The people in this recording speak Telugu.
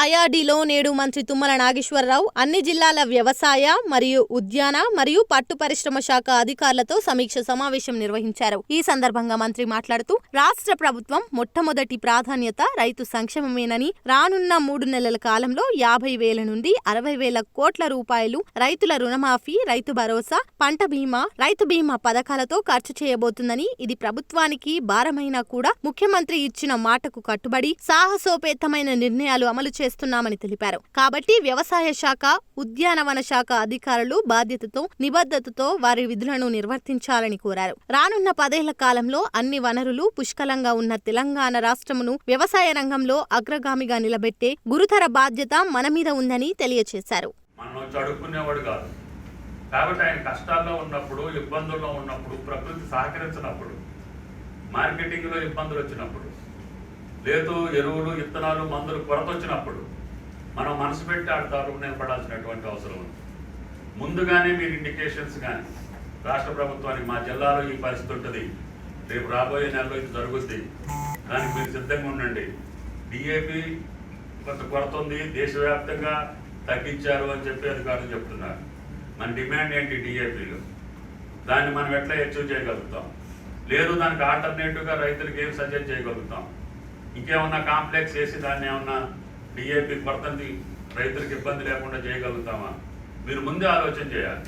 ఐఆర్డీలో నేడు మంత్రి తుమ్మల నాగేశ్వరరావు అన్ని జిల్లాల వ్యవసాయ మరియు ఉద్యాన మరియు పట్టు పరిశ్రమ శాఖ అధికారులతో సమీక్ష సమావేశం నిర్వహించారు. ఈ సందర్భంగా మంత్రి మాట్లాడుతూ రాష్ట్ర ప్రభుత్వం మొట్టమొదటి ప్రాధాన్యత రైతు సంక్షేమమేనని, రానున్న 3 నెలల కాలంలో 50,000 నుండి 60,000 కోట్ల రూపాయలు రైతుల రుణమాఫీ, రైతు భరోసా, పంట బీమా, రైతు బీమా పథకాలతో ఖర్చు చేయబోతుందని, ఇది ప్రభుత్వానికి భారమైనా కూడా ముఖ్యమంత్రి ఇచ్చిన మాటకు కట్టుబడి సాహసోపేతమైన నిర్ణయాలు అమలు చేస్తున్నామని తెలిపారు. కాబట్టి వ్యవసాయ శాఖ, ఉద్యానవన శాఖ అధికారులు బాధ్యతతో, నిబద్ధతతో వారి విధులను నిర్వర్తించాలని కోరారు. రానున్న 10 ఏళ్ల కాలంలో అన్ని వనరులు పుష్కలంగా ఉన్న తెలంగాణ రాష్ట్రమును వ్యవసాయ రంగంలో అగ్రగామిగా నిలబెట్టే గురుతర బాధ్యత మన మీద ఉందని తెలియజేశారు. కాబట్టి ఆయన కష్టాల్లో ఉన్నప్పుడు, ఇబ్బందుల్లో ఉన్నప్పుడు, ప్రకృతి సహకరించినప్పుడు, మార్కెటింగ్లో ఇబ్బందులు వచ్చినప్పుడు, లేదు ఎరువులు, విత్తనాలు, మందులు కొరత వచ్చినప్పుడు మనం మనసు పెట్టి ఆడతారు నిలబడాల్సినటువంటి అవసరం ఉంది. ముందుగానే మీరు ఇండికేషన్స్ కానీ రాష్ట్ర ప్రభుత్వానికి మా జిల్లాలో ఈ పరిస్థితి ఉంటుంది, రేపు రాబోయే నెలలో ఇది జరుగుద్ది, దానికి మీరు సిద్ధంగా ఉండండి. డిఏపి కొంత కొరత ఉంది, దేశవ్యాప్తంగా తగ్గించారు అని చెప్పి అధికారులు చెప్తున్నారు. మన డిమాండ్ ఏంటి డిఏపిలో, దాన్ని మనం ఎట్లా అచీవ్ చేయగలుగుతాం, లేదు దానికి ఆల్టర్నేటివ్గా రైతులకు ఏం సజెస్ట్ చేయగలుగుతాం, ఇంకేమన్నా కాంప్లెక్స్ వేసి దాన్ని ఏమన్నా డిఏపి కొరతని రైతులకు ఇబ్బంది లేకుండా చేయగలుగుతామా, మీరు ముందే ఆలోచన చేయాలి.